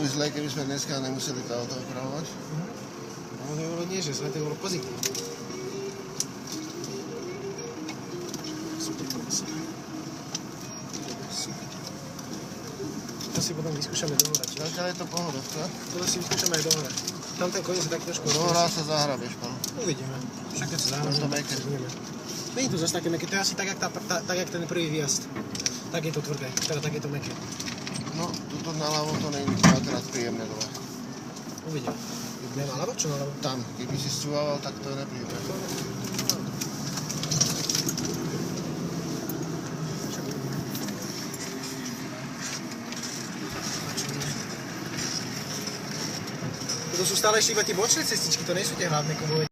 boli zlé, keby sme dneska nemuseli to auto opravovať. No to bolo nie, že zlé, to bolo pozitívne. Super kolesa. Super. To si potom vyskúšame dohorať. Zatiaľ je to pohodovka. To si vyskúšame aj dohorať. Tam ten koniec je tak trošku... Dohrá sa zahrabeš, pán. Uvidíme. Však keď sa zahrabeš, to meké. Není to zase také meké, to je asi tak, jak ten prvý výjazd. Tak je to tvrdé, teda tak je to meké. No, tuto naľavo to není dvakrát príjemné dole. Uvidíme. Ne naľavo, čo naľavo? Tam, keby si scúval, tak to je nepríjemné. To sú stále ešte iba tie bočné cestičky, to nie sú tie hlavné kovové.